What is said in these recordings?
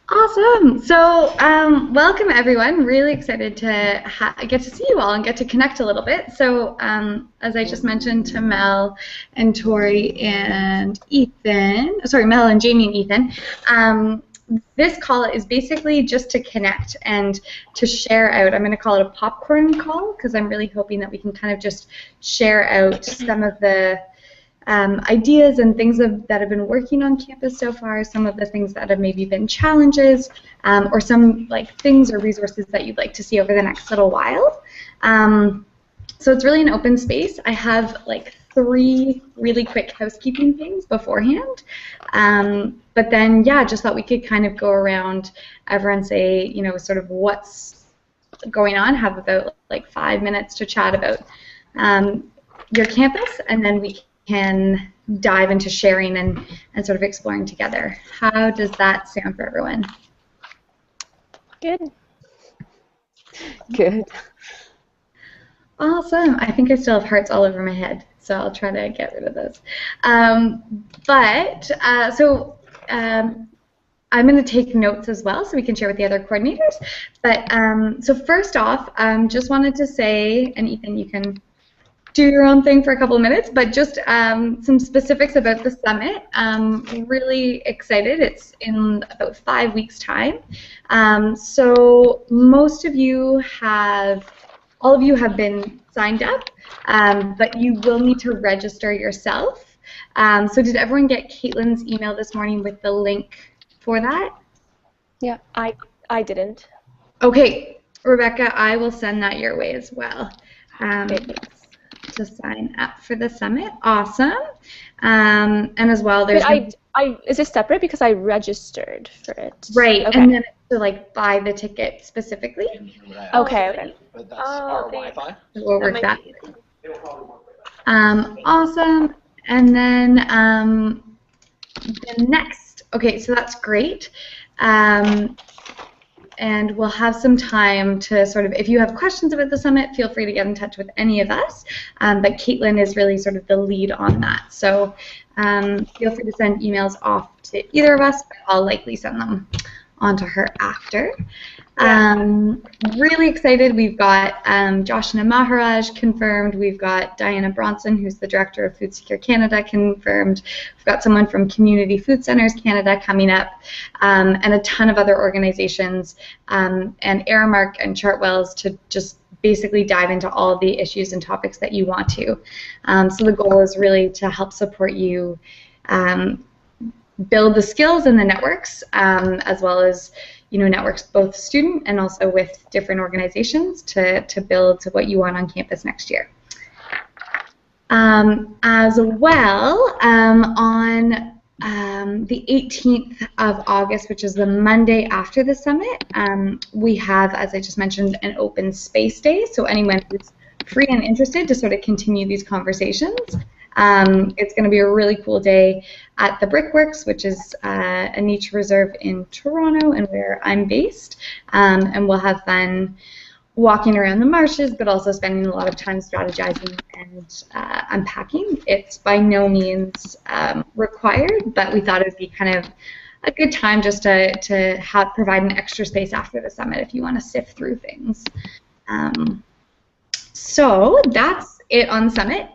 Awesome. So, welcome everyone. Really excited to get to see you all and get to connect a little bit. So, as I just mentioned to Mel and Tori and Ethan, sorry, Mel and Jamie and Ethan, this call is basically just to connect and to share out. I'm going to call it a popcorn call because I'm really hoping that we can kind of just share out some of the ideas and things that have been working on campus so far, some of the things that have maybe been challenges, or some things or resources that you'd like to see over the next little while. So it's really an open space. I have three really quick housekeeping things beforehand. But then, yeah, just thought we could kind of go around, everyone say, sort of what's going on, have about 5 minutes to chat about your campus, and then we can dive into sharing and sort of exploring together. How does that sound for everyone? Good. Good. Awesome. I think I still have hearts all over my head, so I'll try to get rid of those. I'm going to take notes as well so we can share with the other coordinators. But so first off, just wanted to say, and Ethan, you can do your own thing for a couple of minutes, but just some specifics about the summit. Really excited. It's in about 5 weeks' time. So most of you all of you have been signed up, but you will need to register yourself. So did everyone get Caitlin's email this morning with the link for that? Yeah, I didn't. Okay, Rebecca, I will send that your way as well. To sign up for the summit. Awesome. And as well, there's is it separate because I registered for it? Right, okay. And then to buy the ticket specifically. Okay. But that's our Wi-Fi. We'll work that. Awesome. And then the next. Okay, so that's great. And we'll have some time to sort of, if you have questions about the summit, feel free to get in touch with any of us. But Caitlin is really sort of the lead on that. So feel free to send emails off to either of us, but I'll likely send them on to her after. Really excited. We've got Joshna Maharaj confirmed. We've got Diana Bronson, who's the Director of Food Secure Canada, confirmed. We've got someone from Community Food Centers Canada coming up, and a ton of other organizations, and Aramark and Chartwells to just basically dive into all of the issues and topics that you want to. So the goal is really to help support you build the skills and the networks, as well as networks both student and also with different organizations to build to what you want on campus next year. As well, on the 18th of August, which is the Monday after the summit, we have, as I just mentioned, an open space day. So anyone who's free and interested to sort of continue these conversations. It's going to be a really cool day at the Brickworks, which is a nature reserve in Toronto and where I'm based. And we'll have fun walking around the marshes, but also spending a lot of time strategizing and unpacking. It's by no means required, but we thought it would be kind of a good time just to provide an extra space after the summit if you want to sift through things. So that's it on Summit.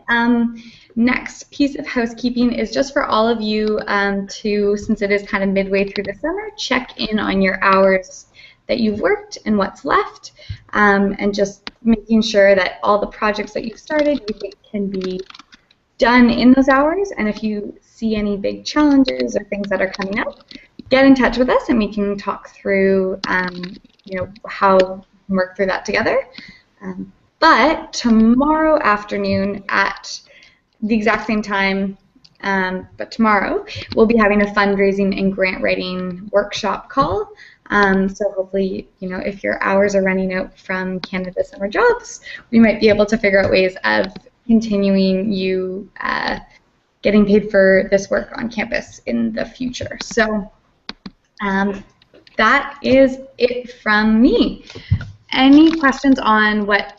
Next piece of housekeeping is just for all of you to, since it is kind of midway through the summer, check in on your hours that you've worked and what's left, and just making sure that all the projects that you've started you think can be done in those hours. And if you see any big challenges or things that are coming up, get in touch with us and we can talk through how we can work through that together. But tomorrow afternoon at the exact same time, but tomorrow, we'll be having a fundraising and grant writing workshop call. So hopefully, if your hours are running out from Canada Summer Jobs, we might be able to figure out ways of continuing you getting paid for this work on campus in the future. So that is it from me. Any questions on what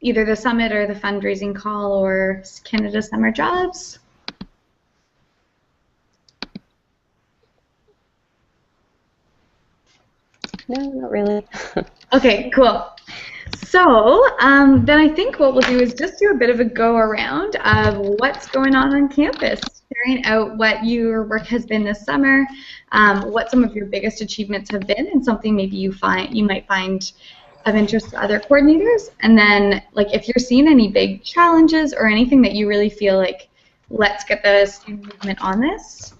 either the summit or the fundraising call or Canada Summer Jobs? No, not really. Okay, cool. So then I think what we'll do is just do a bit of a go around of what's going on campus, sharing out what your work has been this summer, what some of your biggest achievements have been, and something maybe you might find of interest to other coordinators. And then, like, if you're seeing any big challenges or anything that you really feel like, let's get the student movement on this.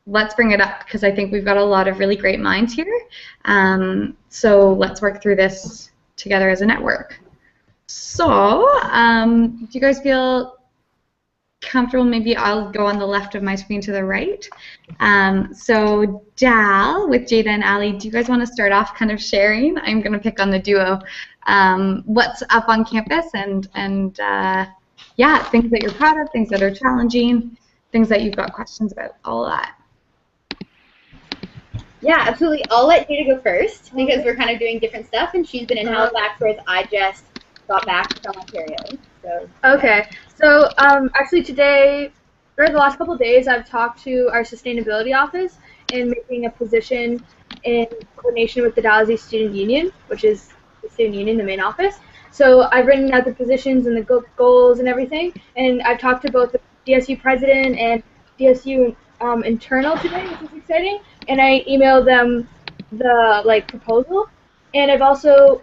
Let's bring it up because I think we've got a lot of really great minds here. So let's work through this together as a network. So do you guys feel comfortable? Maybe I'll go on the left of my screen to the right. So Dal with Jada and Ali, do you guys want to start off kind of sharing? I'm going to pick on the duo. What's up on campus and yeah, things that you're proud of, things that are challenging, things that you've got questions about, all of that. Yeah, absolutely. I'll let Jada go first because we're kind of doing different stuff, and she's been in Halifax, whereas I just got back from Ontario. So. Okay. So actually today, or the last couple of days, I've talked to our sustainability office in making a position in coordination with the Dalhousie Student Union, which is the student union, the main office. So I've written out the positions and the goals and everything, and I've talked to both the DSU president and DSU internal today, which is exciting. And I emailed them the proposal, and I've also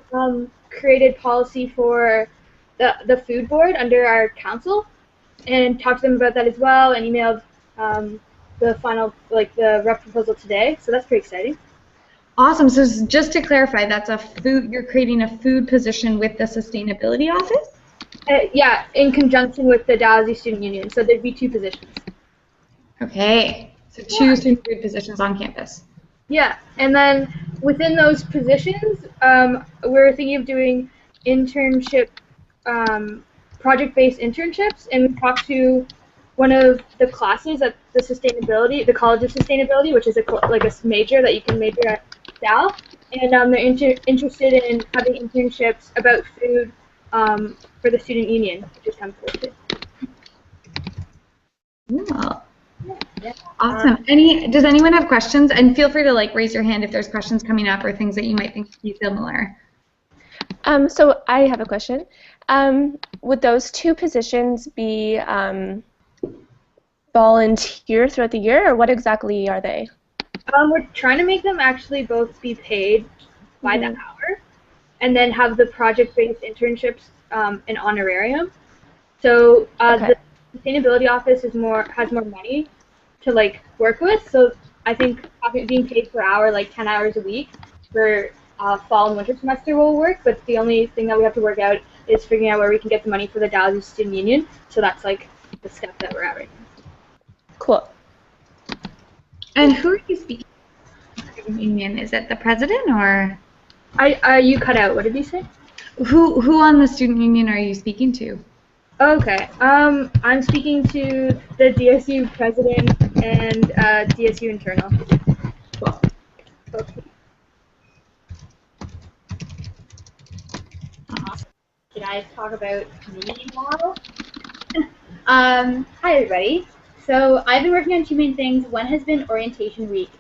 created policy for the food board under our council, and talked to them about that as well, and emailed the final the rough proposal today. So that's pretty exciting. Awesome. So just to clarify, that's you're creating a food position with the sustainability office? Yeah, in conjunction with the Dalhousie Student Union. So there'd be 2 positions. Okay. So 2 student food positions on campus. Yeah, and then within those positions, we're thinking of doing internship, project-based internships, and we talked to one of the classes at the College of Sustainability, which is a major that you can major at Dal, and they're interested in having internships about food for the student union, which is kind of cool too. Cool. Yeah. Awesome. Does anyone have questions? And feel free to raise your hand if there's questions coming up or things that you might think would be similar. So I have a question. Would those 2 positions be volunteer throughout the year, or what exactly are they? We're trying to make them actually both be paid by the hour, and then have the project-based internships an honorarium. So the sustainability office has more money to work with. So I think being paid per hour, 10 hours a week for fall and winter semester will work. But the only thing that we have to work out is figuring out where we can get the money for the Dalhousie Student Union. So that's the step that we're at right now. Cool. And who are you speaking to? Student Union? Is it the president or? You cut out. What did you say? Who on the student union are you speaking to? Okay. I'm speaking to the DSU president and DSU internal. Cool. Okay. Can I talk about me now? Hi everybody. So I've been working on 2 main things. One has been orientation week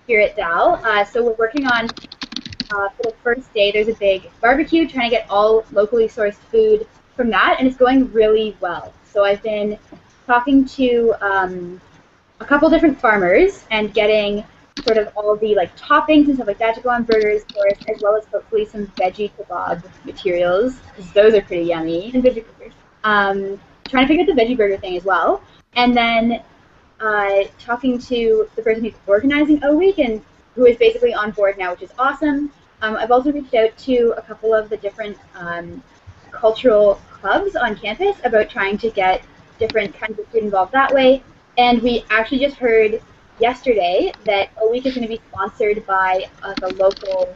here at Dal. So we're working on, for the first day, there's a big barbecue, trying to get all locally sourced food from that, and it's going really well. So I've been talking to a couple different farmers and getting sort of all the toppings and stuff like that to go on burgers for us, as well as hopefully some veggie kebab materials, because those are pretty yummy. And veggie burgers. Trying to figure out the veggie burger thing as well. And then talking to the person who's organizing O Week and who is basically on board now, which is awesome. I've also reached out to a couple of the different cultural clubs on campus about trying to get different kinds of food involved that way. And we actually just heard yesterday that O Week is going to be sponsored by a local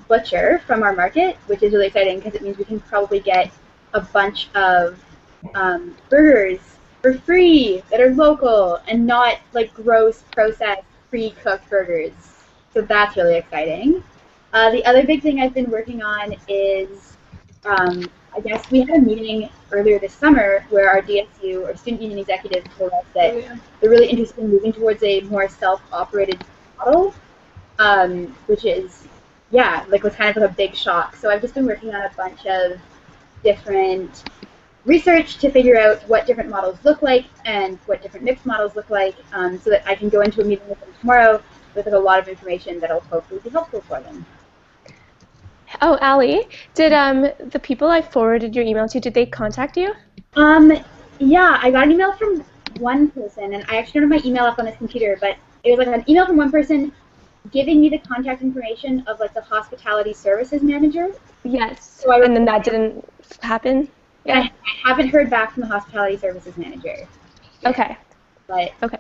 butcher from our market, which is really exciting because it means we can probably get a bunch of burgers for free that are local and not gross processed pre-cooked burgers. So that's really exciting. The other big thing I've been working on is I guess we had a meeting earlier this summer where our DSU, or Student Union Executive, told us that they're really interested in moving towards a more self-operated model which is, yeah, like was kind of like a big shock. So I've just been working on a bunch of different research to figure out what different models look like and what different mixed models look like, so that I can go into a meeting with them tomorrow with like, a lot of information that will hopefully be helpful for them. Oh, Allie, did the people I forwarded your email to, did they contact you? Yeah, I got an email from one person, and I actually don't have my email up on this computer, but it was like an email from one person giving me the contact information of like the hospitality services manager. Yes. So and then that didn't happen? Yeah. I haven't heard back from the hospitality services manager. Okay. But okay.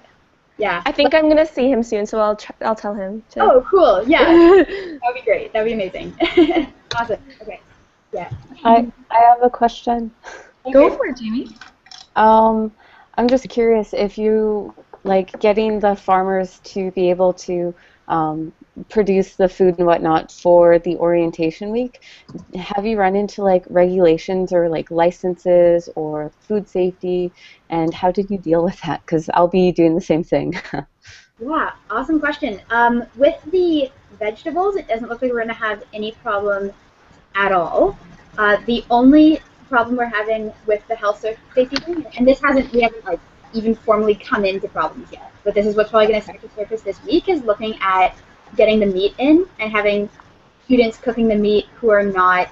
Yeah. I think I'm gonna see him soon, so I'll tell him. Oh, cool. Yeah. That would be great. That would be amazing. Awesome. Okay. Yeah. I have a question. Go for it, Jamie. I'm just curious if you like getting the farmers to be able to produce the food and whatnot for the orientation week. Have you run into like regulations or like licenses or food safety, and how did you deal with that? Because I'll be doing the same thing. Yeah, awesome question. With the vegetables, it doesn't look like we're going to have any problem at all. The only problem we're having with the health safety thing, and we haven't like even formally come into problems yet, but this is what's probably going to start to surface this week, is looking at getting the meat in and having students cooking the meat who are not,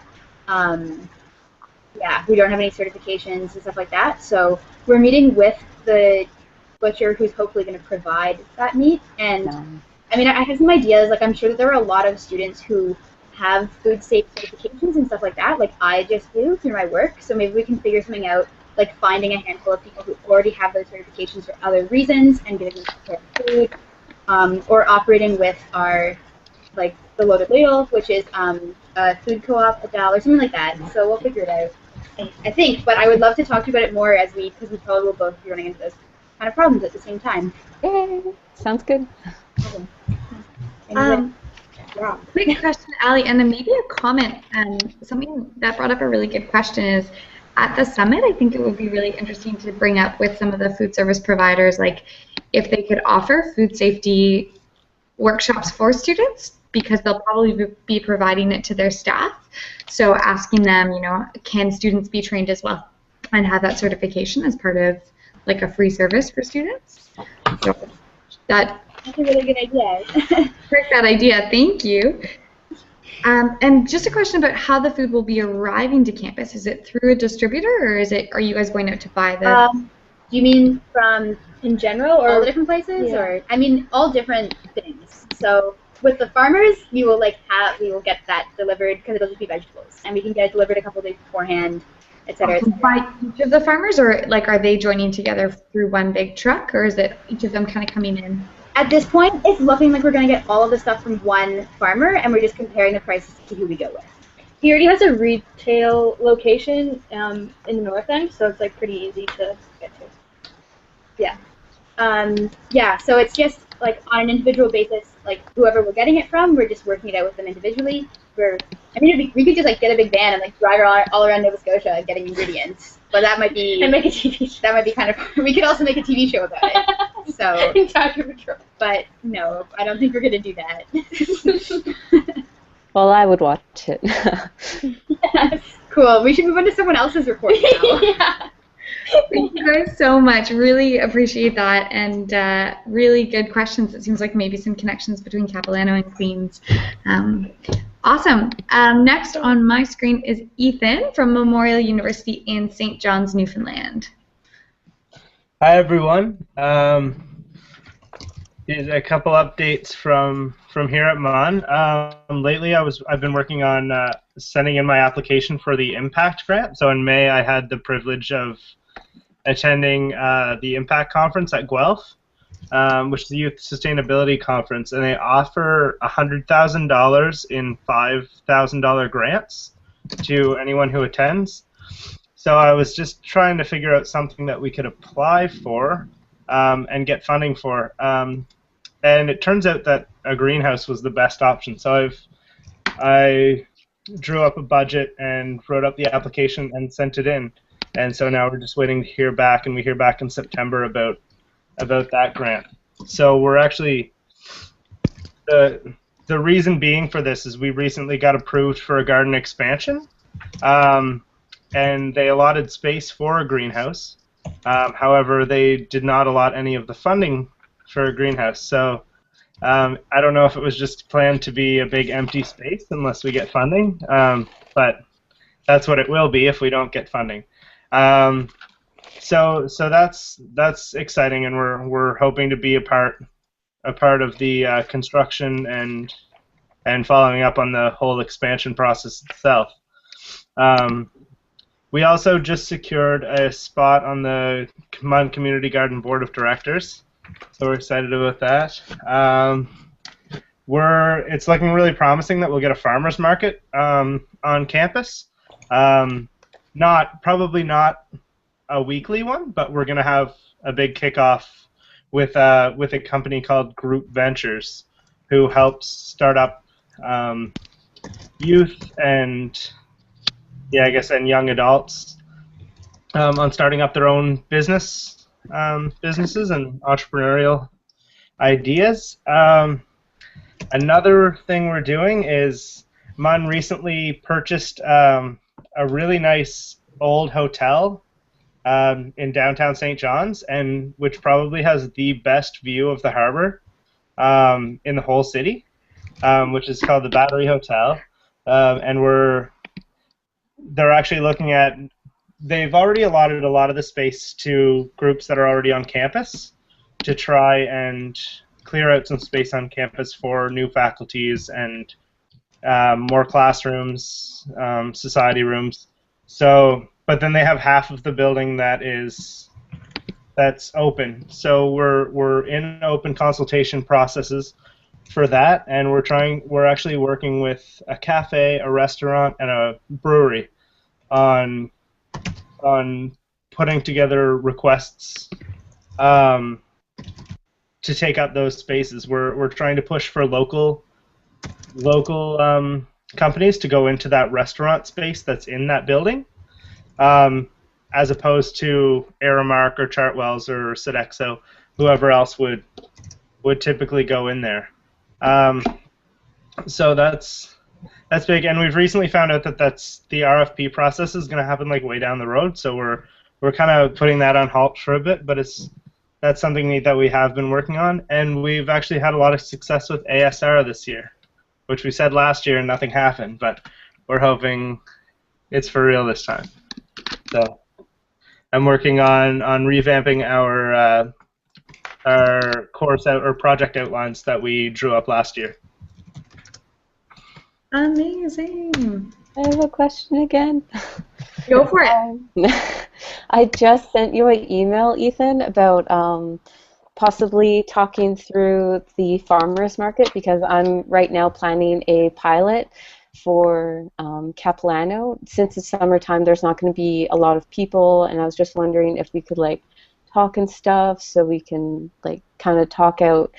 who don't have any certifications and stuff like that. So we're meeting with the butcher who's hopefully going to provide that meat. And I mean, I have some ideas. Like, I'm sure that there are a lot of students who have food safety certifications and stuff like that, like I just do through my work. So maybe we can figure something out, like finding a handful of people who already have those certifications for other reasons and getting them prepared food, or operating with our, like, the Loaded Ladle, which is a food co-op, a DAL, or something like that. So we'll figure it out, I think. But I would love to talk to you about it more because we probably will both be running into those kind of problems at the same time. Yay! Sounds good. Awesome. Anyway. Yeah. Quick question, Allie, and then maybe a comment. Something that brought up a really good question is, at the summit, I think it would be really interesting to bring up with some of the food service providers, like if they could offer food safety workshops for students, because they'll probably be providing it to their staff. So asking them, can students be trained as well and have that certification as part of like a free service for students? So that's a really good idea. Great, that idea. Thank you. And just a question about how the food will be arriving to campus. Is it through a distributor, or are you guys going out to buy the? Do you mean from in general, or all the different places, yeah. or I mean all different things. So with the farmers, we will get that delivered because it'll just be vegetables, and we can get it delivered a couple days beforehand, etc. By each of the farmers, or like are they joining together through one big truck, or is it each of them kind of coming in? At this point, it's looking like we're going to get all of the stuff from one farmer, and we're just comparing the prices to who we go with. He already has a retail location in the north end, so it's like pretty easy to get to. Yeah. Yeah, so it's just like on an individual basis, like whoever we're getting it from, we're just working it out with them individually. We could just like get a big van and like drive all around Nova Scotia getting ingredients, but that might be and make a TV show. That might be kind of. We could also make a TV show about it. So. But no, I don't think we're gonna do that. Well, I would watch it. Yes. Cool. We should move on to someone else's report now. Yeah. Thank you guys so much. Really appreciate that, and really good questions. It seems like maybe some connections between Capilano and Queens. Awesome. Next on my screen is Ethan from Memorial University in St. John's, Newfoundland. Hi, everyone. Here's a couple updates from here at MUN. Lately, I've been working on sending in my application for the Impact Grant. So in May, I had the privilege of attending the Impact Conference at Guelph, which is the Youth Sustainability Conference, and they offer $100,000 in $5,000 grants to anyone who attends. So I was just trying to figure out something that we could apply for and get funding for. And it turns out that a greenhouse was the best option. So I drew up a budget and wrote up the application and sent it in. And so now we're just waiting to hear back, and we hear back in September about that grant. So we're actually, the the reason being for this is we recently got approved for a garden expansion, and they allotted space for a greenhouse. However, they did not allot any of the funding for a greenhouse. So I don't know if it was just planned to be a big empty space unless we get funding, but that's what it will be if we don't get funding. So that's exciting, and we're hoping to be a part of the construction and following up on the whole expansion process itself. We also just secured a spot on the Mon Community Garden Board of Directors, so we're excited about that. It's looking really promising that we'll get a farmers market on campus. Probably not a weekly one, but we're going to have a big kickoff with a company called Group Ventures, who helps start up youth and and young adults on starting up their own businesses and entrepreneurial ideas. Another thing we're doing is Mun recently purchased a really nice old hotel in downtown St. John's, and which probably has the best view of the harbor in the whole city, which is called the Battery Hotel, and they're actually looking at. They've already allotted a lot of the space to groups that are already on campus to try and clear out some space on campus for new faculties and more classrooms, society rooms. So, but then they have half of the building that's open. So we're in open consultation processes for that, and we're actually working with a cafe, a restaurant, and a brewery on putting together requests to take up those spaces. We're trying to push for local companies to go into that restaurant space that's in that building, as opposed to Aramark or Chartwells or Sodexo, whoever else would typically go in there. So that's big, and we've recently found out that the RFP process is going to happen like way down the road. So we're kind of putting that on halt for a bit, but that's something neat that we have been working on, and we've actually had a lot of success with ASR this year, which we said last year and nothing happened, but we're hoping it's for real this time. So I'm working on revamping our course or project outlines that we drew up last year. Amazing. I have a question again. Go for it. I just sent you an email, Ethan, about possibly talking through the farmers market, because I'm right now planning a pilot for Capilano. Since it's summertime, there's not going to be a lot of people, and I was just wondering if we could talk and stuff, so we can kind of talk out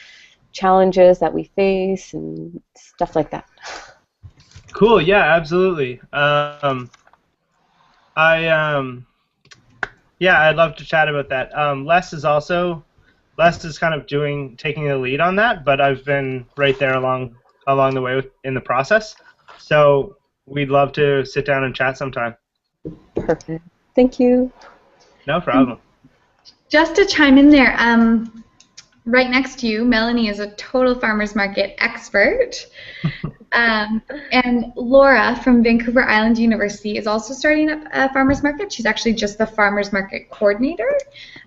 challenges that we face and stuff like that. Cool. Yeah, absolutely. I'd love to chat about that. Les is kind of taking the lead on that, but I've been right there along the way in the process. So we'd love to sit down and chat sometime. Perfect. Thank you. No problem. Just to chime in there, right next to you, Melanie is a total farmers market expert. And Laura from Vancouver Island University is also starting up a farmers market. She's actually just the farmers market coordinator.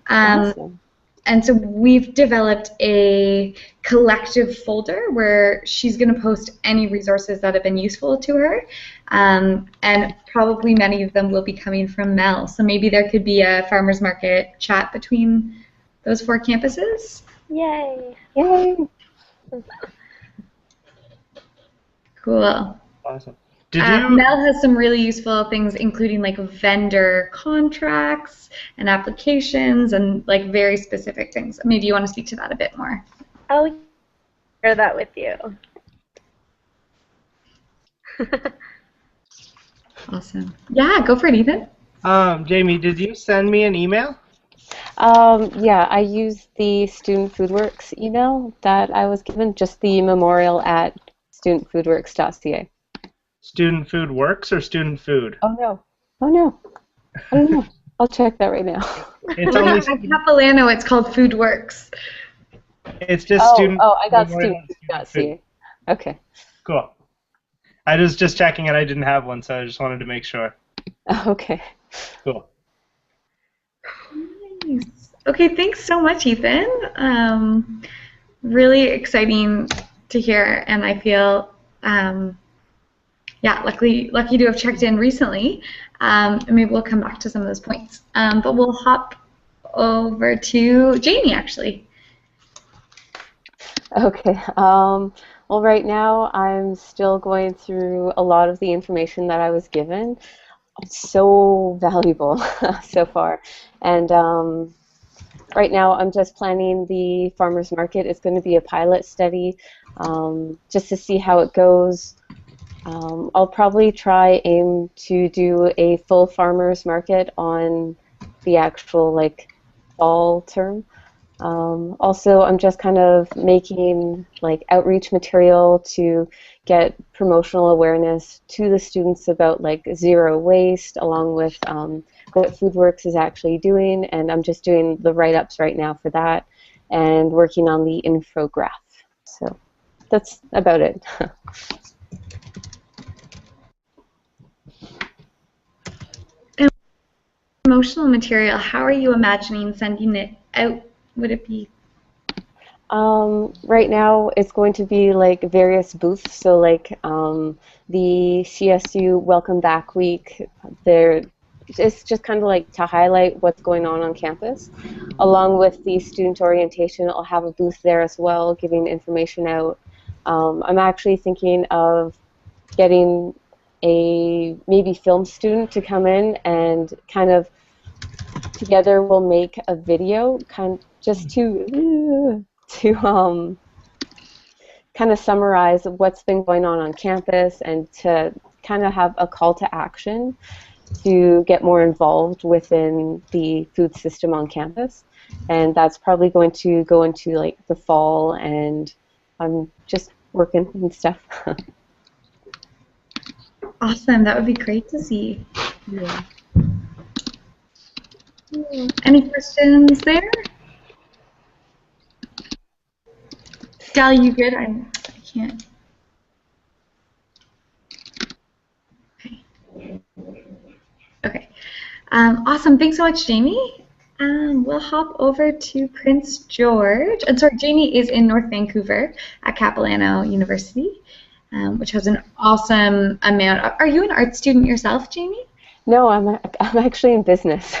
Awesome. And so we've developed a collective folder where she's going to post any resources that have been useful to her. And probably many of them will be coming from Mel. So maybe there could be a farmers market chat between those 4 campuses. Yay! Yay! Cool. Awesome. Mel has some really useful things, including vendor contracts and applications and very specific things. Maybe you want to speak to that a bit more. I'll share that with you. Awesome. Yeah, go for it, Ethan. Jamie, did you send me an email? Yeah, I used the Student FoodWorks email that I was given, just the memorial at studentfoodworks.ca. Student food works or student food? Oh no. Oh no. I don't know. I'll check that right now. It's Look only at Capilano, it's called FoodWorks. it's just student. I got Memorial Student studentfood.ca. Food. Okay. Cool. I was just checking and I didn't have one, so I just wanted to make sure. Okay. Cool. Nice. Okay, thanks so much, Ethan. Really exciting to hear, and I feel, yeah, lucky to have checked in recently. And maybe we'll come back to some of those points. But we'll hop over to Jamie, actually. Okay. Well, right now I'm still going through a lot of the information that I was given. It's so valuable so far. And right now I'm just planning the farmers market. It's going to be a pilot study just to see how it goes. I'll probably aim to do a full farmers market on the actual fall term. Also, I'm just kind of making outreach material to get promotional awareness to the students about zero waste, along with what FoodWorks is actually doing, and I'm just doing the write-ups right now for that and working on the infograph. So that's about it. Promotional material, how are you imagining sending it out? Would it be? Right now, it's going to be various booths. So the CSU Welcome Back Week. It's just kind of to highlight what's going on campus. Along with the student orientation, I'll have a booth there as well, giving information out. I'm actually thinking of getting a maybe film student to come in and kind of together we'll make a video just to kind of summarize what's been going on campus and to kind of have a call to action to get more involved within the food system on campus. And that's probably going to go into the fall, and I'm just working and stuff. Awesome, that would be great to see. Yeah. Any questions there? Dal, you good? I can't. Okay. Awesome. Thanks so much, Jamie. We'll hop over to Prince George. And sorry, Jamie is in North Vancouver at Capilano University, which has an awesome amount. Are you an art student yourself, Jamie? No, I'm actually in business.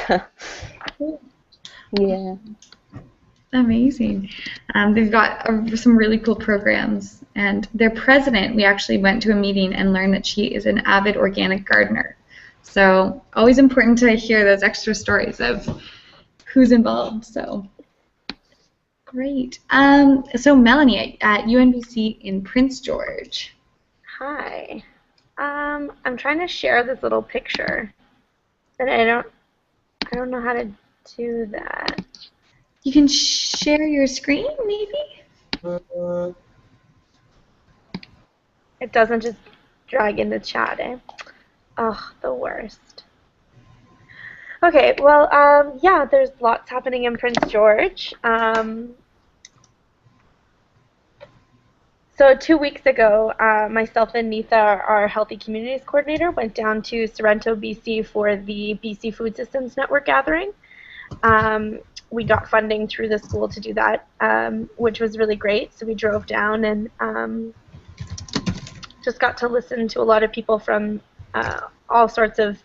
Yeah. Amazing. They've got some really cool programs, and their president, we actually went to a meeting and learned that she is an avid organic gardener. So always important to hear those extra stories of who's involved. So great. So Melanie at UNBC in Prince George. Hi. I'm trying to share this little picture, but I don't know how to do that. You can share your screen, maybe? It doesn't just drag into chat, eh? Oh, the worst. Okay, well, yeah, there's lots happening in Prince George. So 2 weeks ago, myself and Neetha, our Healthy Communities Coordinator, went down to Sorrento, BC for the BC Food Systems Network gathering. We got funding through the school to do that, which was really great. So we drove down and just got to listen to a lot of people from all sorts of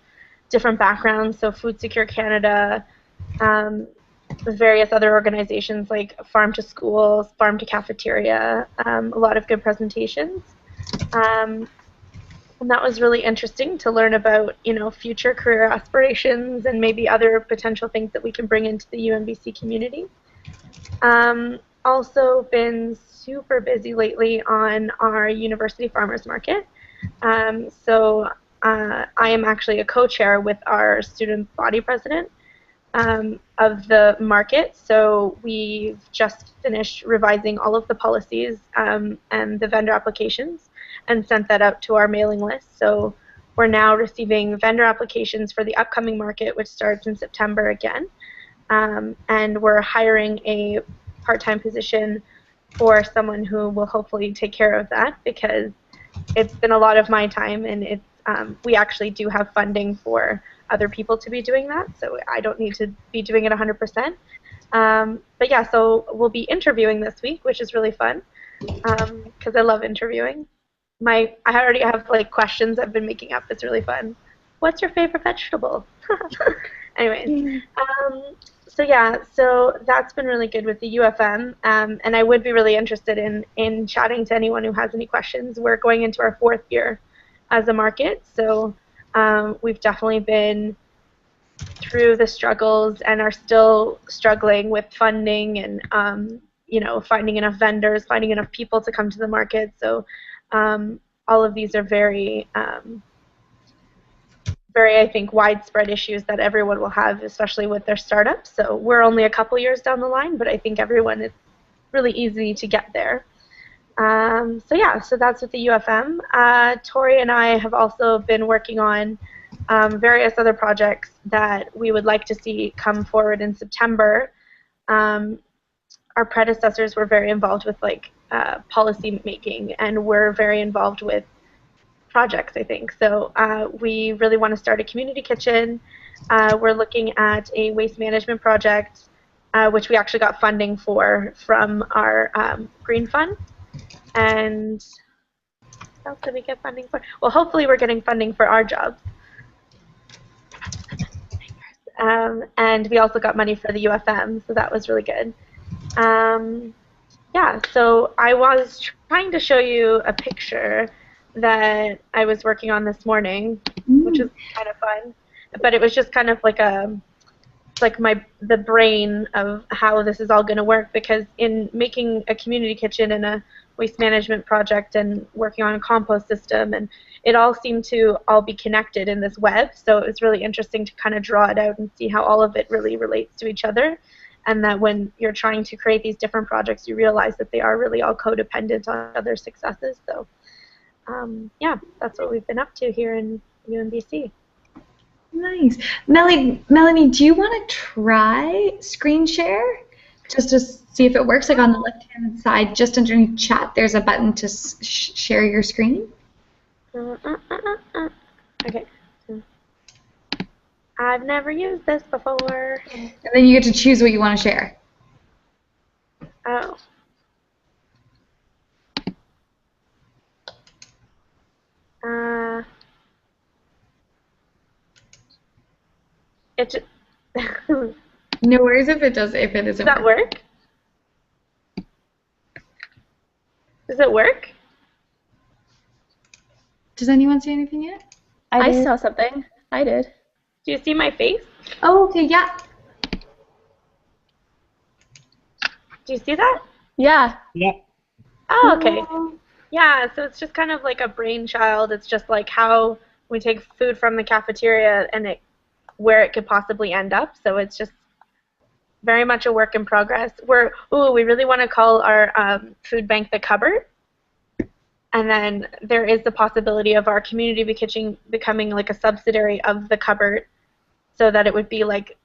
different backgrounds. So Food Secure Canada, various other organizations like Farm to Schools, Farm to Cafeteria, a lot of good presentations. And that was really interesting to learn about, future career aspirations and maybe other potential things that we can bring into the UNBC community. Also been super busy lately on our University Farmers Market. So I am actually a co-chair with our student body president. of the market. So we've just finished revising all of the policies and the vendor applications and sent that out to our mailing list. So we're now receiving vendor applications for the upcoming market, which starts in September again. And we're hiring a part-time position for someone who will hopefully take care of that, because it's been a lot of my time, and it's we actually do have funding for other people to be doing that, so I don't need to be doing it 100%. But yeah, so we'll be interviewing this week, which is really fun, because I love interviewing. I already have like questions I've been making up. It's really fun. What's your favorite vegetable? Anyways, so yeah, so that's been really good with the UFM, and I would be really interested in chatting to anyone who has any questions. We're going into our 4th year as a market, so we've definitely been through the struggles and are still struggling with funding and you know, finding enough vendors, finding enough people to come to the market. So all of these are very very, I think, widespread issues that everyone will have, especially with their startups. So we're only a couple years down the line, but I think everyone is really easy to get there. So yeah, so that's with the UFM. Tori and I have also been working on various other projects that we would like to see come forward in September. Our predecessors were very involved with like policy making, and we're very involved with projects, I think. So we really want to start a community kitchen. We're looking at a waste management project, which we actually got funding for from our green fund. And what else did we get funding for? Well, hopefully we're getting funding for our jobs. And we also got money for the UFM, so that was really good. Yeah, so I was trying to show you a picture that I was working on this morning, which is kind of fun. But it was just kind of like the brain of how this is all going to work, because in making a community kitchen and a waste management project and working on a compost system, and it all seemed to all be connected in this web. So it was really interesting to kind of draw it out and see how all of it really relates to each other, and that when you're trying to create these different projects, you realize that they are really all codependent on other successes. So yeah, that's what we've been up to here in UNBC. Nice. Melanie, do you want to try screen share just to see if it works? Like on the left-hand side, just underneath chat, there's a button to share your screen. Okay. I've never used this before. And then you get to choose what you want to share. Oh. No worries if it isn't. Does that work? Does it work? Does anyone see anything yet? I saw something. I did. Do you see my face? Oh, okay, yeah. Do you see that? Yeah. Yeah. Oh, okay. Yeah, so it's just kind of like a brainchild. It's just like how we take food from the cafeteria and where it could possibly end up. So it's just very much a work in progress. We really want to call our food bank the cupboard. And then there is the possibility of our community kitchen becoming like a subsidiary of the cupboard, so that it would be like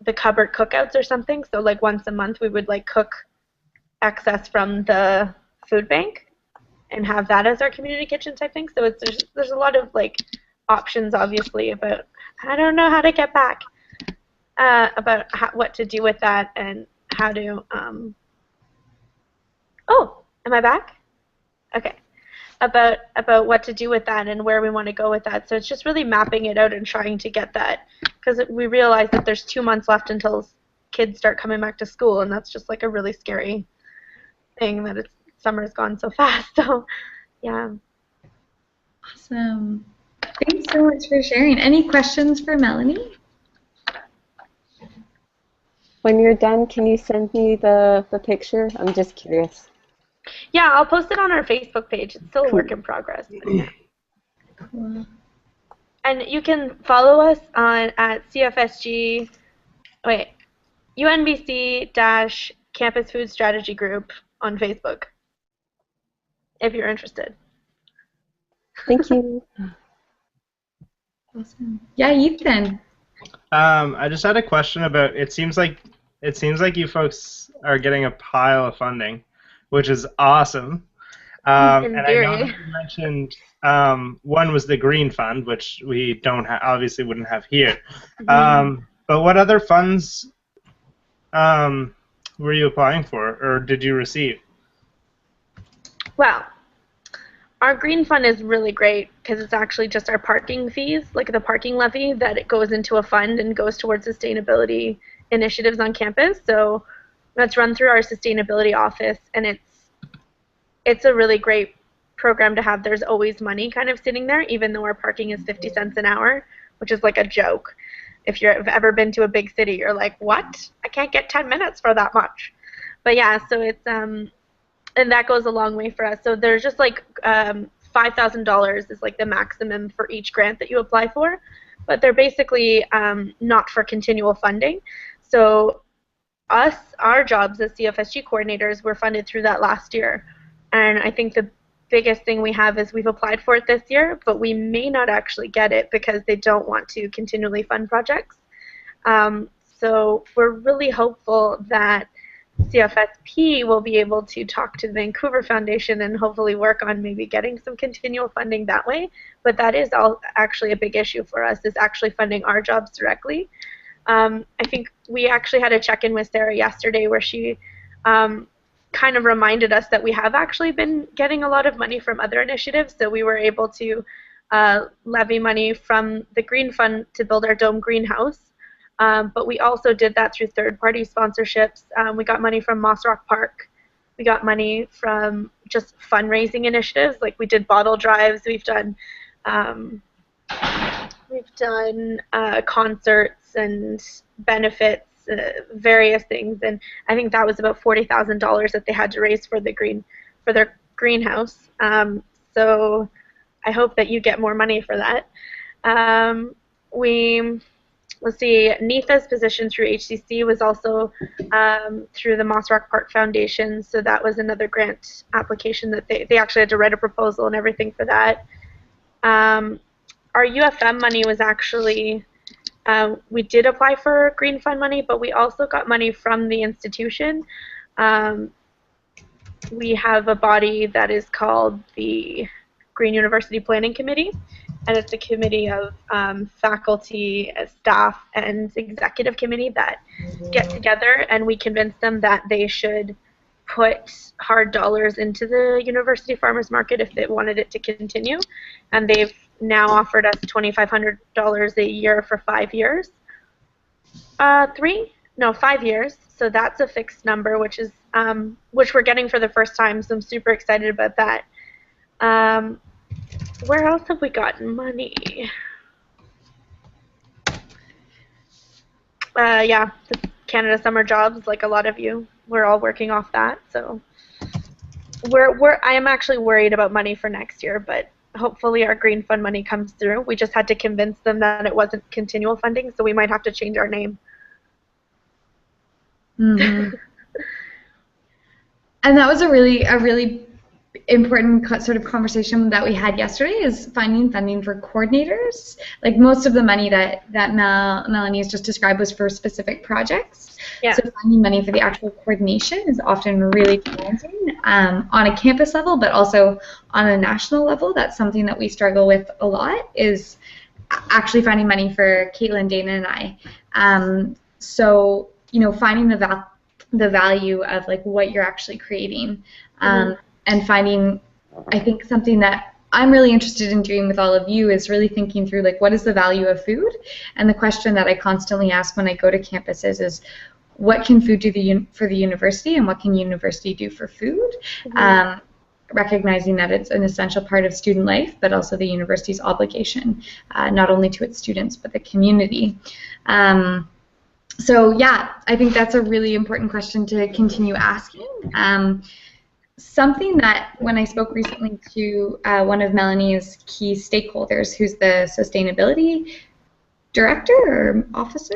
the cupboard cookouts or something. So like once a month we would like cook excess from the food bank and have that as our community kitchen type thing. So there's a lot of like options, obviously, about I don't know how to get back about what to do with that and how to. Oh, am I back? Okay. About what to do with that and where we want to go with that. So it's just really mapping it out and trying to get that, because we realize that there's 2 months left until kids start coming back to school, and that's just like a really scary thing that summer's gone so fast. So yeah. Awesome. Thanks so much for sharing. Any questions for Melanie? When you're done, can you send me the picture? I'm just curious. Yeah, I'll post it on our Facebook page. It's still a work in progress. Cool. And you can follow us at CFSG Wait, UNBC-Campus Food Strategy Group on Facebook, if you're interested. Thank you. Awesome. Yeah, Ethan. I just had a question about. It seems like you folks are getting a pile of funding, which is awesome. In And theory. I know that you mentioned one was the Green Fund, which we don't obviously wouldn't have here. But what other funds were you applying for, or did you receive? Well, our Green Fund is really great because it's actually just our parking fees, like the parking levy, that it goes into a fund and goes towards sustainability initiatives on campus. So that's run through our sustainability office, and it's a really great program to have. There's always money kind of sitting there, even though our parking is 50 cents an hour, which is like a joke. If you've ever been to a big city, you're like, what? I can't get 10 minutes for that much. But yeah, so it's and that goes a long way for us. So there's just like $5,000 is like the maximum for each grant that you apply for, but they're basically not for continual funding. So our jobs as CFSG coordinators were funded through that last year, and I think the biggest thing we have is we've applied for it this year, but we may not actually get it because they don't want to continually fund projects. So we're really hopeful that CFSP will be able to talk to the Vancouver Foundation and hopefully work on maybe getting some continual funding that way. But that is all actually a big issue for us, is actually funding our jobs directly. I think we actually had a check-in with Sarah yesterday where she kind of reminded us that we have actually been getting a lot of money from other initiatives. So we were able to levy money from the Green Fund to build our dome greenhouse. But we also did that through third-party sponsorships. We got money from Moss Rock Park. We got money from just fundraising initiatives, like we did bottle drives. We've done concerts and benefits, various things, and I think that was about $40,000 that they had to raise for their greenhouse. So I hope that you get more money for that. Let's see, Neetha's position through HCC was also through the Moss Rock Park Foundation, so that was another grant application that they actually had to write a proposal and everything for that. Our UFM money was actually, we did apply for Green Fund money, but we also got money from the institution. We have a body that is called the Green University Planning Committee, and it's a committee of faculty, staff, and executive committee that get together, and we convince them that they should put hard dollars into the University Farmers Market if they wanted it to continue, and they've now offered us $2,500 a year for 5 years. 5 years. So that's a fixed number, which is which we're getting for the first time. So I'm super excited about that. Where else have we gotten money? Yeah, the Canada Summer Jobs, like a lot of you, we're all working off that. So I am actually worried about money for next year, but hopefully our Green Fund money comes through. We just had to convince them that it wasn't continual funding, so we might have to change our name. Mm-hmm. And that was a really important sort of conversation that we had yesterday, is finding funding for coordinators. Like most of the money that Melanie has just described was for specific projects. Yeah. So finding money for the actual coordination is often really challenging on a campus level, but also on a national level. That's something that we struggle with a lot, is actually finding money for Caitlin, Dana, and I. So, you know, finding the value of like what you're actually creating. And finding, I think something that I'm really interested in doing with all of you is really thinking through like what is the value of food, and the question that I constantly ask when I go to campuses is what can food do for the university, and what can university do for food, recognizing that it's an essential part of student life, but also the university's obligation, not only to its students but the community. So yeah, I think that's a really important question to continue asking. Something that when I spoke recently to one of Melanie's key stakeholders, who's the sustainability director or officer?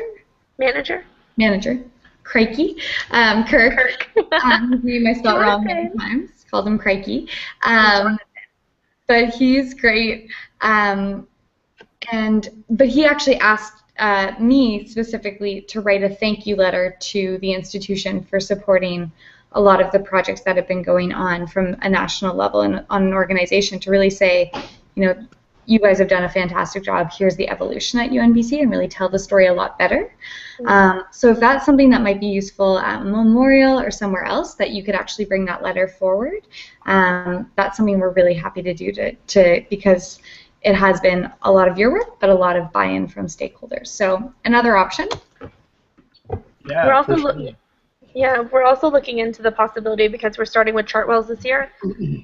Manager. manager, Crikey, Kirk. His name I spelled wrong many times. Called him Crikey. But he's great. But he actually asked me specifically to write a thank you letter to the institution for supporting a lot of the projects that have been going on from a national level and on an organization, to really say, you know, you guys have done a fantastic job. Here's the evolution at UNBC, and really tell the story a lot better. So if that's something that might be useful at Memorial or somewhere else, that you could actually bring that letter forward, that's something we're really happy to do because it has been a lot of your work, but a lot of buy-in from stakeholders. So another option. Yeah, we're also looking into the possibility, because we're starting with Chartwells this year,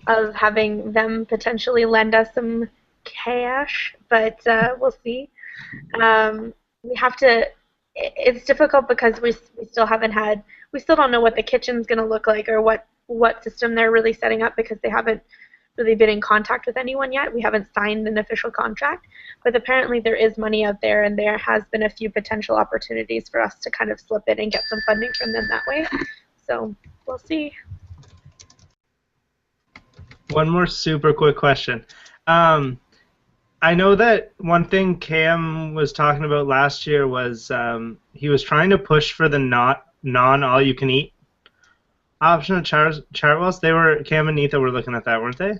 of having them potentially lend us some cash, but we'll see. We have to. It's difficult because we still don't know what the kitchen's going to look like, or what system they're really setting up, because they haven't really been in contact with anyone yet. We haven't signed an official contract, but apparently there is money out there, and there has been a few potential opportunities for us to kind of slip in and get some funding from them that way. So we'll see. One more super quick question. I know that one thing Cam was talking about last year was he was trying to push for the non-all-you-can-eat option of Chartwells. Cam and Neetha were looking at that, weren't they?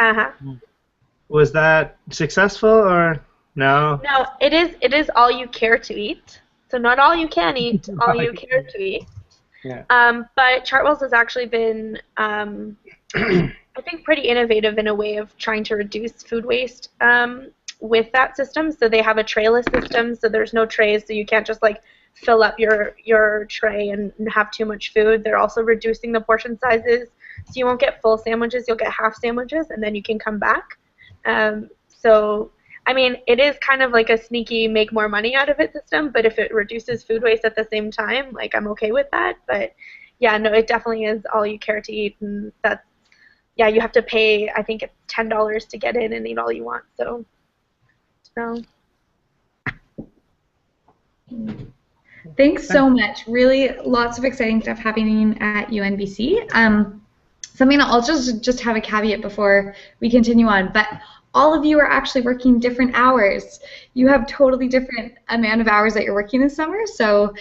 Uh-huh. Was that successful or no? No, it is all you care to eat. So not all you can eat, all you care to eat. Yeah. But Chartwells has actually been, I think, pretty innovative in a way of trying to reduce food waste with that system. So they have a trayless system, so there's no trays, so you can't just like fill up your tray and have too much food. They're also reducing the portion sizes, so you won't get full sandwiches, you'll get half sandwiches, and then you can come back. So, I mean, it is kind of like a sneaky make more money out of it system, but if it reduces food waste at the same time, like, I'm okay with that. But yeah, no, it definitely is all you care to eat, and that's, yeah, you have to pay, I think it's $10 to get in and eat all you want, so. Thanks so much. Really lots of exciting stuff happening at UNBC. Something I'll just have a caveat before we continue on, but all of you are actually working different hours. You have totally different amount of hours that you're working this summer, so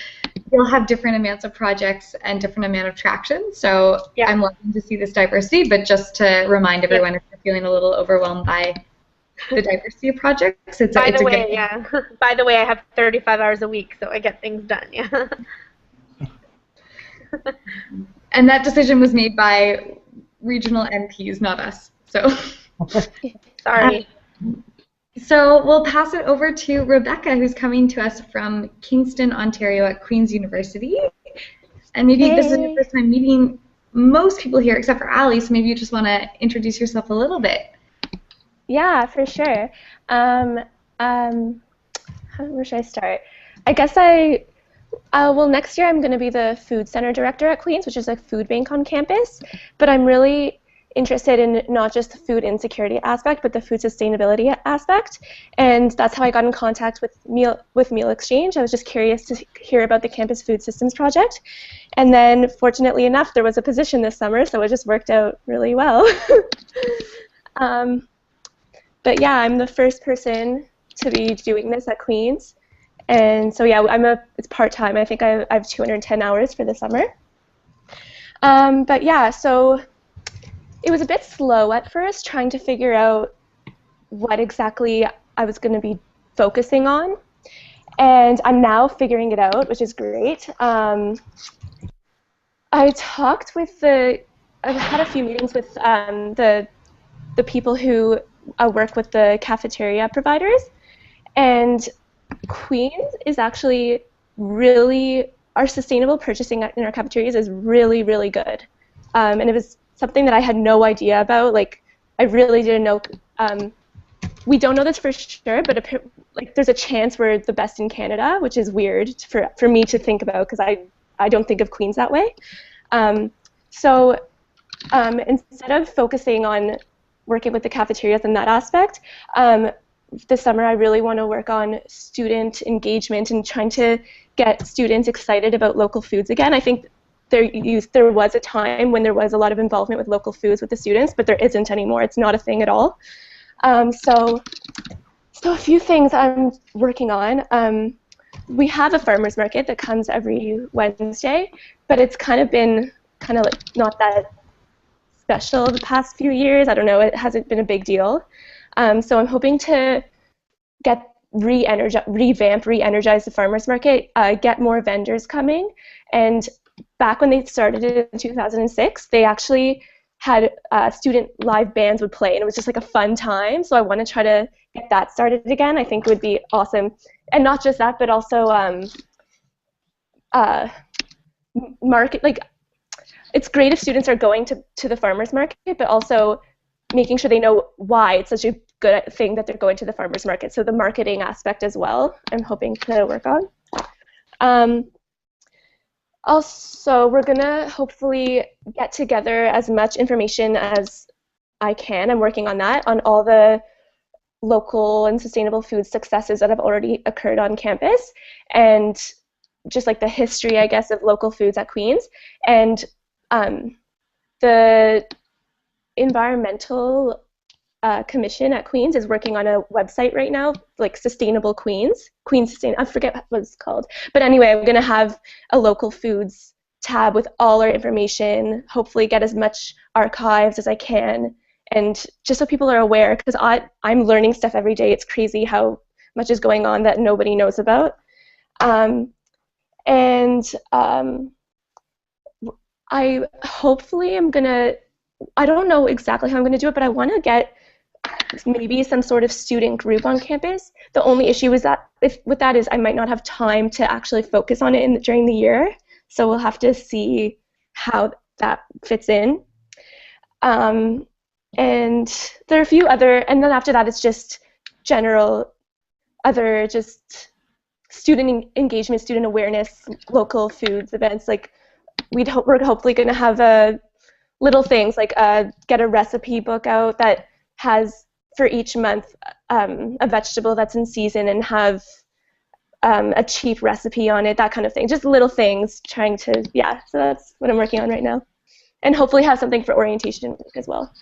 you'll have different amounts of projects and different amount of traction. So yeah. I'm loving to see this diversity, but just to remind everyone, if you're feeling a little overwhelmed by the diversity of projects, By the way, I have 35 hours a week, so I get things done. Yeah. And that decision was made by regional MPs, not us. So. Sorry. So we'll pass it over to Rebecca, who's coming to us from Kingston, Ontario at Queen's University. And maybe this is your first time meeting most people here except for Ali, so maybe you just want to introduce yourself a little bit. Yeah, for sure. Where should I start? I guess well, next year I'm going to be the Food Center Director at Queen's, which is a food bank on campus, but I'm really interested in not just the food insecurity aspect, but the food sustainability aspect, and that's how I got in contact with Meal Exchange. I was just curious to hear about the Campus Food Systems Project, and then fortunately enough, there was a position this summer, so it just worked out really well. But yeah, I'm the first person to be doing this at Queen's, and so yeah, it's part-time. I think I have 210 hours for the summer. But yeah, so it was a bit slow at first, trying to figure out what exactly I was going to be focusing on, and I'm now figuring it out, which is great. I've had a few meetings with the people who work with the cafeteria providers, and Queen's is actually really, our sustainable purchasing in our cafeterias is really, really good, and it was something that I had no idea about. Like, I really didn't know. We don't know this for sure, but like, there's a chance we're the best in Canada, which is weird for me to think about, because I don't think of Queen's that way. So instead of focusing on working with the cafeterias in that aspect, this summer I really want to work on student engagement and trying to get students excited about local foods again. I think there was a time when there was a lot of involvement with local foods with the students, but there isn't anymore. It's not a thing at all. So a few things I'm working on. We have a farmers market that comes every Wednesday, but it's kind of been like not that special the past few years. I don't know, it hasn't been a big deal. So I'm hoping to re-energize the farmers market, get more vendors coming. And back when they started it in 2006, they actually had student live bands would play, and it was just like a fun time. So I want to try to get that started again. I think it would be awesome. And not just that, but also market, like, it's great if students are going to the farmers market, but also making sure they know why it's such a good thing that they're going to the farmers market. So the marketing aspect as well, I'm hoping to work on. Also, we're going to hopefully get together as much information as I can. I'm working on that, on all the local and sustainable food successes that have already occurred on campus, and just like the history, I guess, of local foods at Queen's. And the environmental commission at Queen's is working on a website right now, like Sustainable Queen's. I forget what it's called. But anyway, I'm going to have a local foods tab with all our information, hopefully get as much archives as I can, and just so people are aware, because I'm learning stuff every day. It's crazy how much is going on that nobody knows about. I don't know exactly how I'm going to do it, but I want to get maybe some sort of student group on campus. The only issue is that with that is I might not have time to actually focus on it during the year, so we'll have to see how that fits in. And there are a few other, and then after that it's just general other just student engagement, student awareness, local foods events. Like we're hopefully going to have little things like get a recipe book out that has for each month a vegetable that's in season and have a cheap recipe on it, that kind of thing. Just little things trying to, yeah, so that's what I'm working on right now. And hopefully have something for orientation week as well.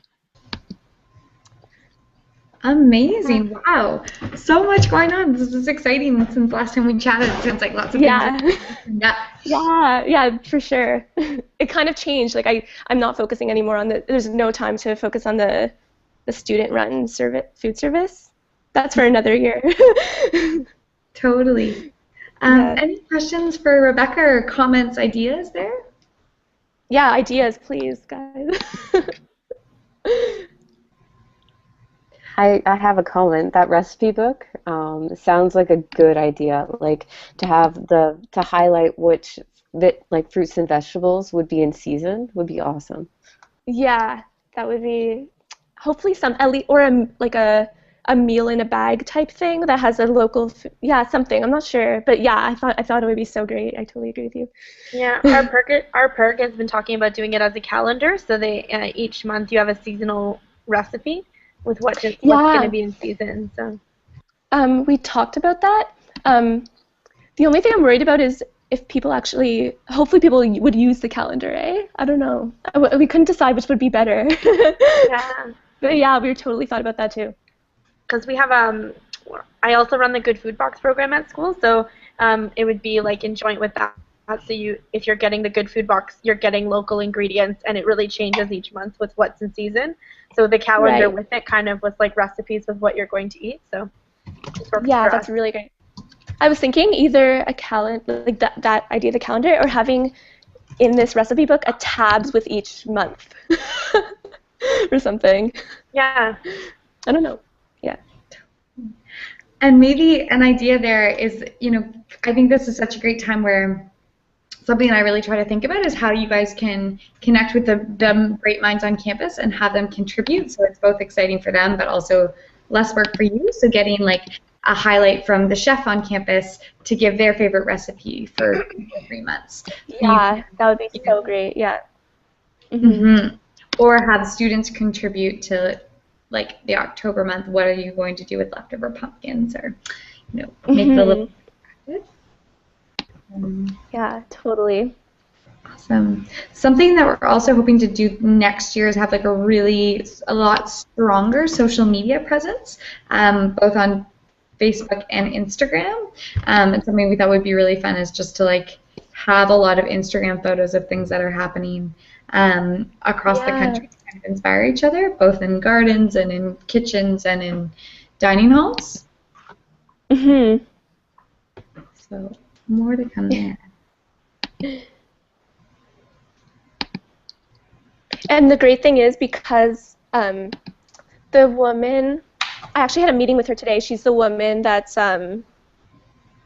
Amazing. Wow. So much going on. This is exciting since last time we chatted. It sounds like lots of things. Yeah, for sure. It kind of changed. Like I'm not focusing anymore on there's no time to focus on the student-run food service. That's for another year. Totally. Any questions for Rebecca or comments, ideas there? Yeah, ideas, please, guys. I have a comment. That recipe book sounds like a good idea. Like to highlight which like fruits and vegetables would be in season would be awesome. Yeah, that would be hopefully a meal in a bag type thing that has a local something. I'm not sure, but yeah, I thought it would be so great. I totally agree with you. Yeah, our perk has been talking about doing it as a calendar, so they each month you have a seasonal recipe with what's going to be in season. So we talked about that. The only thing I'm worried about is if people hopefully people would use the calendar, eh? I don't know. We couldn't decide which would be better. Yeah. But yeah, we totally thought about that too. Because we have, I also run the Good Food Box program at school, so it would be like in joint with that. So if you're getting the Good Food Box, you're getting local ingredients, and it really changes each month with what's in season. So the calendar with it kind of was like recipes with what you're going to eat. So yeah, that's really great. I was thinking either a calendar, like that idea of the calendar, or having in this recipe book a tabs with each month or something. Yeah. I don't know. Yeah. And maybe an idea there is, I think this is such a great time where something I really try to think about is how you guys can connect with the great minds on campus and have them contribute, so it's both exciting for them but also less work for you. So getting like a highlight from the chef on campus to give their favorite recipe for 3 months. Yeah, that would be so great. Yeah. Mm-hmm. Or have students contribute to like the October month, what are you going to do with leftover pumpkins, or make it a little practice. Yeah, totally. Awesome. Something that we're also hoping to do next year is have like a lot stronger social media presence, both on Facebook and Instagram. And something we thought would be really fun is just to like have a lot of Instagram photos of things that are happening across the country to kind of inspire each other, both in gardens and in kitchens and in dining halls. So more to come there. And the great thing is, because the woman, I actually had a meeting with her today. She's the woman that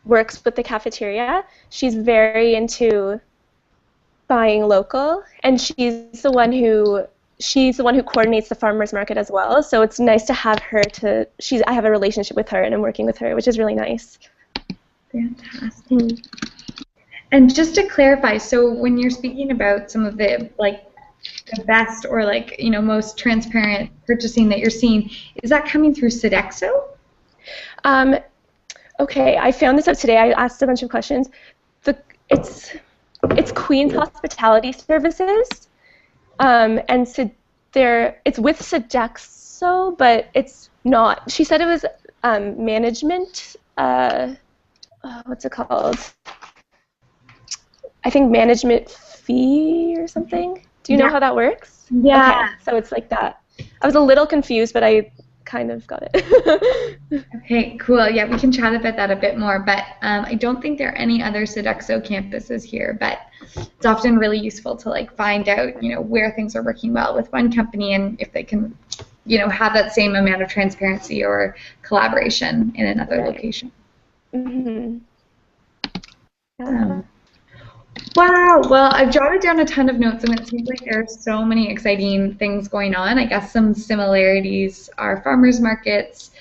works with the cafeteria. She's very into buying local, and she's the one who coordinates the farmers market as well. So it's nice to have her I have a relationship with her, and I'm working with her, which is really nice. Fantastic. And just to clarify, so when you're speaking about some of the the best or most transparent purchasing that you're seeing, is that coming through Sodexo? Okay, I found this out today. I asked a bunch of questions. It's Queen's Hospitality Services, and it's with Sodexo, but it's not. She said it was management. What's it called? I think management fee or something. Do you know how that works? Yeah. Okay, so it's like that. I was a little confused, but I kind of got it. Okay, cool. Yeah, we can chat about that a bit more, but I don't think there are any other Sodexo campuses here, but it's often really useful to find out, where things are working well with one company and if they can, have that same amount of transparency or collaboration in another location. Wow, well, I've jotted down a ton of notes, and it seems like there are so many exciting things going on. I guess some similarities are farmers markets,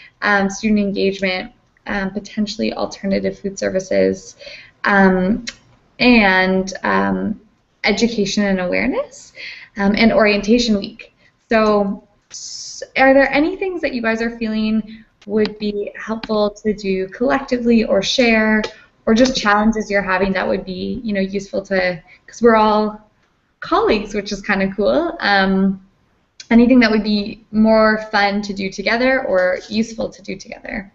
student engagement, potentially alternative food services, and education and awareness, and orientation week. So are there any things that you guys are feeling would be helpful to do collectively or share, or just challenges you're having that would be, useful to, because we're all colleagues, which is kind of cool. Anything that would be more fun to do together or useful to do together?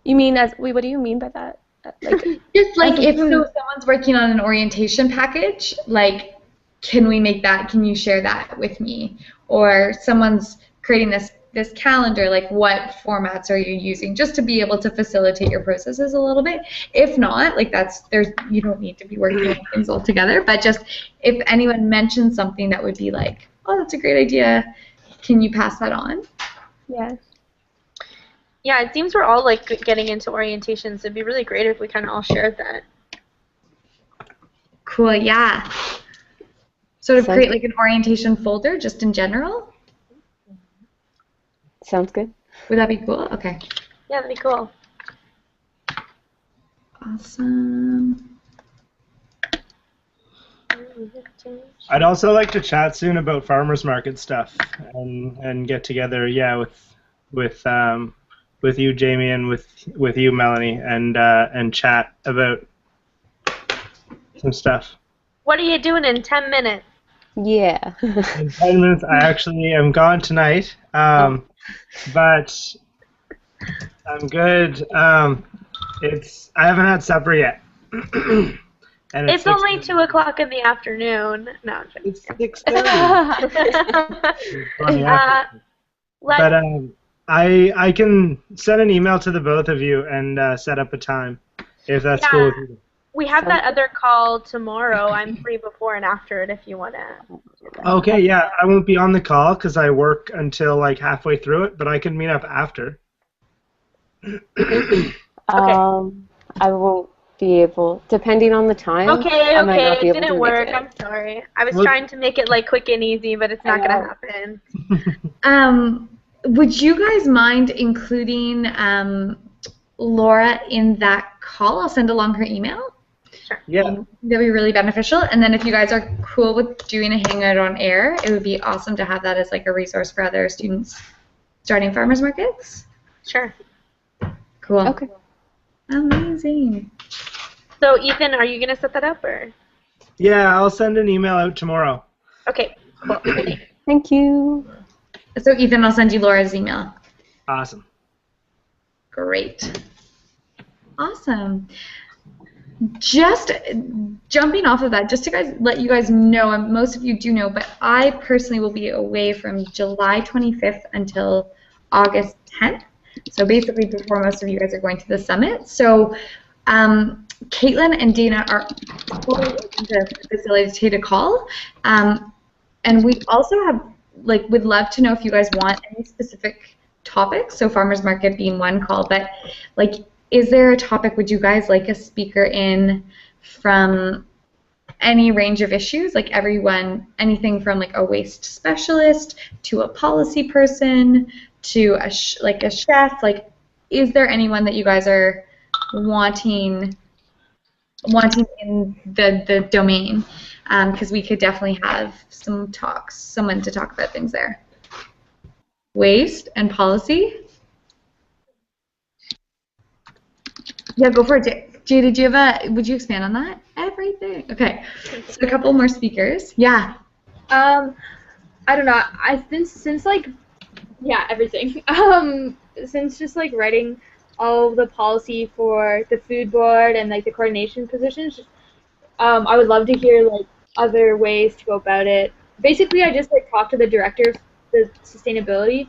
You mean what do you mean by that? Just if someone's working on an orientation package, can we make that? Can you share that with me? Or someone's creating this calendar, what formats are you using, just to be able to facilitate your processes a little bit. If not, you don't need to be working on things all together, but just if anyone mentions something that would be oh, that's a great idea, can you pass that on? Yeah. Yeah, it seems we're all getting into orientations. It'd be really great if we kind of all shared that. Cool, yeah. Sort of create an orientation folder just in general? Sounds good. Would that be cool? Okay. Yeah, that'd be cool. Awesome. I'd also like to chat soon about farmers market stuff and get together, with you, Jamie, and with you, Melanie, and chat about some stuff. What are you doing in 10 minutes? Yeah. In 10 minutes, I actually am gone tonight, but I'm good. I haven't had supper yet. And it's only 2 o'clock in the afternoon. No, I'm joking. It's 6:30. But I can send an email to the both of you and set up a time, if that's cool with you. We have that other call tomorrow. I'm free before and after it if you want to. Okay, yeah, I won't be on the call because I work until halfway through it, but I can meet up after. I won't be able, depending on the time. Okay, I might not be it able didn't to work. make it. I'm sorry. I was trying to make it quick and easy, but it's not going to happen. Would you guys mind including Laura in that call? I'll send along her email. Yeah. That'd be really beneficial. And then if you guys are cool with doing a hangout on air, it would be awesome to have that as like a resource for other students starting farmers markets. Sure. Cool. Okay. Amazing. So Ethan, are you gonna set that up or? Yeah, I'll send an email out tomorrow. Okay. Cool. Thank you. So Ethan, I'll send you Laura's email. Awesome. Great. Awesome. Just jumping off of that, just to let you guys know, and most of you do know, but I personally will be away from July 25th until August 10th. So basically before most of you guys are going to the summit. So Caitlin and Dana are totally open to facilitate a call. And we also have, like, would love to know if you guys want any specific topics, so farmers market being one call, but like, is there a topic, would you guys like a speaker in from any range of issues, like everyone, anything from like a waste specialist to a policy person to a chef, like, is there anyone that you guys are wanting in the domain? Because we could definitely have someone to talk about things there. Waste and policy. Yeah, go for it. Jay, did you have would you expand on that? Everything. Okay, so a couple more speakers. Yeah. I don't know. I've been since like, yeah, everything. Since just like writing all of the policy for the food board and like the coordination positions, I would love to hear like other ways to go about it. Basically, I just like talked to the director of the sustainability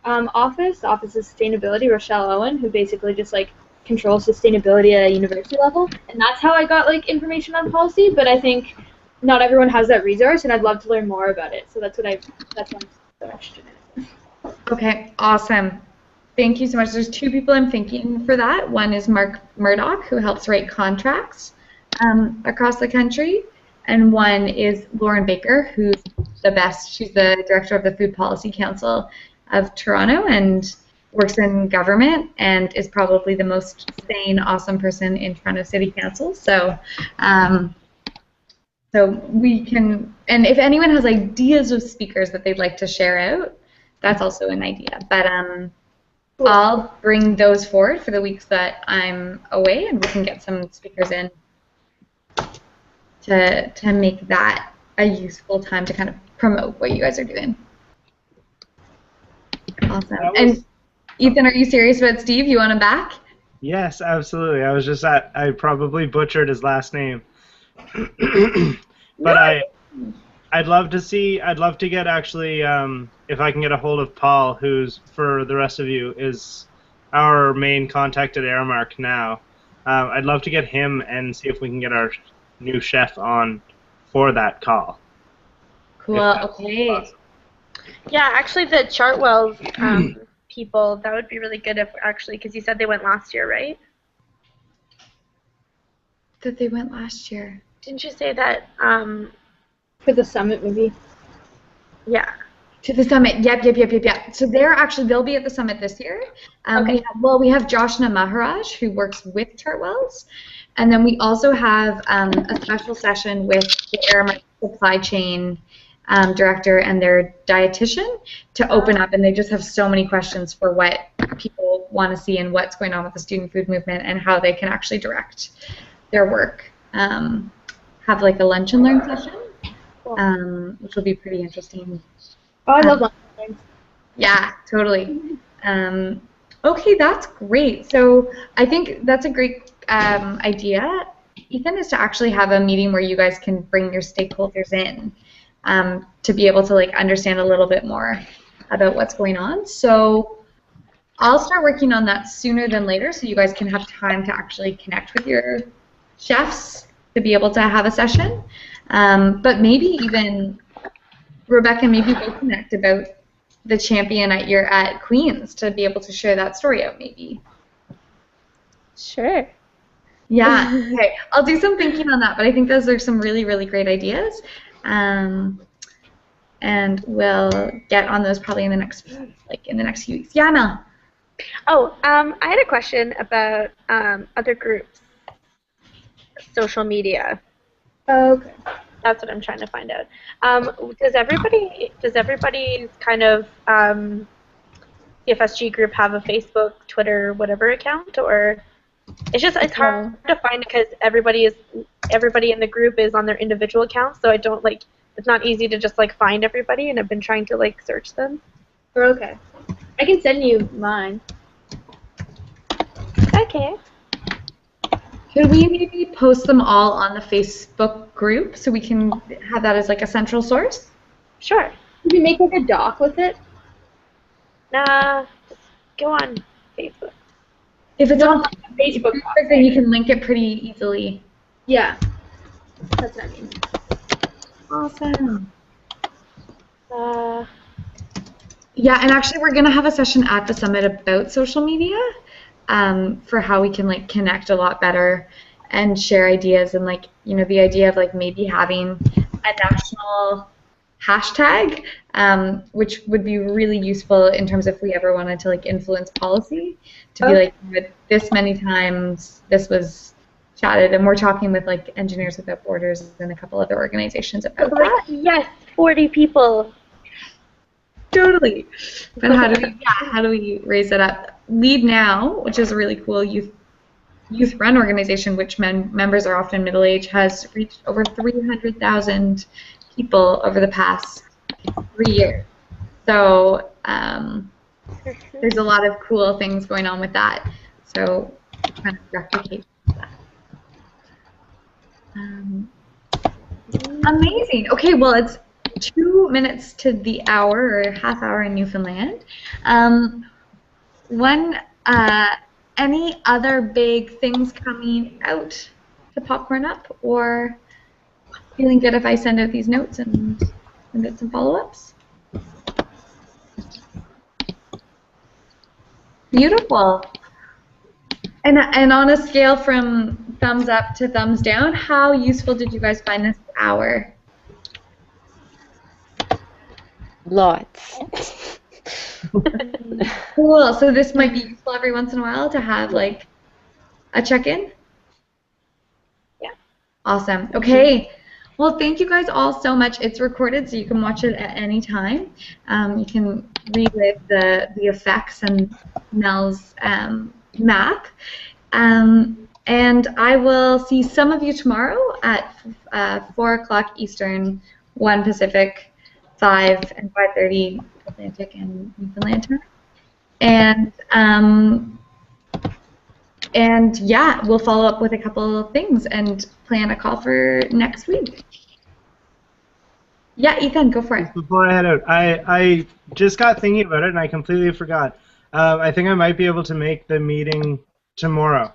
office of sustainability, Rochelle Owen, who basically just like controls sustainability at a university level, and that's how I got like information on policy. But I think not everyone has that resource, and I'd love to learn more about it. So that's what I'm interested in. Okay, awesome. Thank you so much. There's two people I'm thinking for that. One is Mark Murdoch, who helps write contracts across the country, and one is Lauren Baker, who's the best. She's the director of the Food Policy Council of Toronto and works in government and is probably the most sane, awesome person in Toronto City Council. So, so we can, and if anyone has ideas of speakers that they'd like to share out, that's also an idea. But I'll bring those forward for the weeks that I'm away, and we can get some speakers in to make that a useful time to kind of promote what you guys are doing. Awesome. And Ethan, are you serious about Steve? You want him back? Yes, absolutely. I was just I probably butchered his last name. But I'd love to get actually, if I can get a hold of Paul, who's, for the rest of you, is our main contact at Aramark now. I'd love to get him and see if we can get our new chef on for that call. Cool, okay. Awesome. Yeah, actually the Chartwell's people, that would be really good if actually, because you said they went last year, right? That they went last year. Didn't you say that? For the summit, maybe. Yeah. To the summit, yep. So they'll be at the summit this year. Okay. We have Joshna Maharaj, who works with Chartwells, and then we also have a special session with the Aramark supply chain director and their dietitian to open up, and they just have so many questions for what people want to see and what's going on with the student food movement and how they can actually direct their work. Have like a lunch and learn session, which will be pretty interesting. Oh, I love lunch and learns. Yeah, totally. Okay, that's great. So I think that's a great idea, Ethan, is to actually have a meeting where you guys can bring your stakeholders in to be able to like understand a little bit more about what's going on. So I'll start working on that sooner than later so you guys can have time to actually connect with your chefs to be able to have a session. But maybe even, Rebecca, maybe we'll connect about the champion at Queen's to be able to share that story out maybe. Sure. Yeah, okay. I'll do some thinking on that, but I think those are some really, really great ideas. And we'll get on those probably in the next few weeks. Yeah, Mel. Oh, I had a question about other groups. social media. Okay. That's what I'm trying to find out. Does everybody's kind of CFSG group have a Facebook, Twitter, whatever account, or it's hard to find it because everybody in the group is on their individual accounts, so I don't it's not easy to just find everybody, and I've been trying to search them. Okay. I can send you mine. Okay. Could we maybe post them all on the Facebook group so we can have that as a central source? Sure. Could we make a doc with it? Nah, just go on Facebook. If it's on Facebook, then you can link it pretty easily. Yeah. That's what I mean. Awesome. Yeah, and actually we're going to have a session at the summit about social media for how we can connect a lot better and share ideas, and the idea of maybe having a national hashtag, which would be really useful in terms of if we ever wanted to influence policy, to be this many times this was chatted, and we're talking with Engineers Without Borders and a couple other organizations about that. Yes, 40 people. Totally. But how do we raise it up? Lead Now, which is a really cool youth-run organization, which members are often middle-aged, has reached over 300,000 people over the past 3 years. So there's a lot of cool things going on with that. So kind of replicate that. Amazing. Okay, well, it's 2 minutes to the hour, or half hour in Newfoundland. Any other big things coming out to Popcorn Up, or feeling good if I send out these notes and get some follow-ups? Beautiful. And on a scale from thumbs up to thumbs down, how useful did you guys find this hour? Lots. Cool. So this might be useful every once in a while to have a check-in? Yeah. Awesome. Okay. Well, thank you guys all so much. It's recorded, so you can watch it at any time. You can relive the effects and Mel's map. And I will see some of you tomorrow at 4 o'clock Eastern, 1 Pacific, 5 and 5:30 Atlantic and Newfoundland time. And yeah, we'll follow up with a couple of things and plan a call for next week. Yeah, Ethan, go for it. Before I head out, I just got thinking about it and I completely forgot. I think I might be able to make the meeting tomorrow.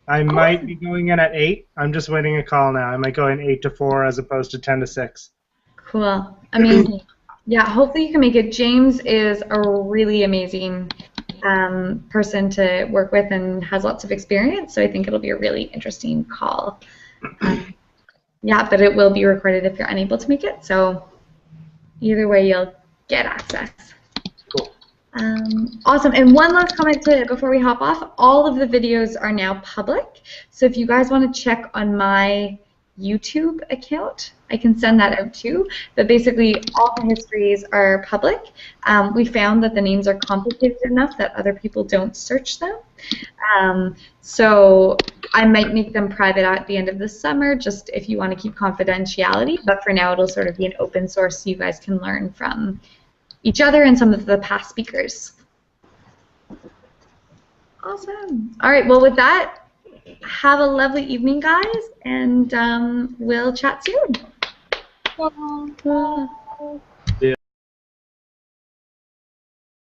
I might be going in at 8. I'm just waiting a call now. I might go in 8 to 4 as opposed to 10 to 6. Cool. Amazing. Yeah, hopefully you can make it. James is a really amazing person to work with and has lots of experience, so I think it'll be a really interesting call. Yeah, but it will be recorded if you're unable to make it, so either way you'll get access. Cool. Awesome. And one last comment before we hop off. All of the videos are now public, so if you guys want to check on my YouTube account, I can send that out too. But basically, all the histories are public. We found that the names are complicated enough that other people don't search them. So I might make them private at the end of the summer, just if you want to keep confidentiality. But for now, it'll sort of be an open source so you guys can learn from each other and some of the past speakers. Awesome. All right, well, with that, have a lovely evening, guys, and we'll chat soon.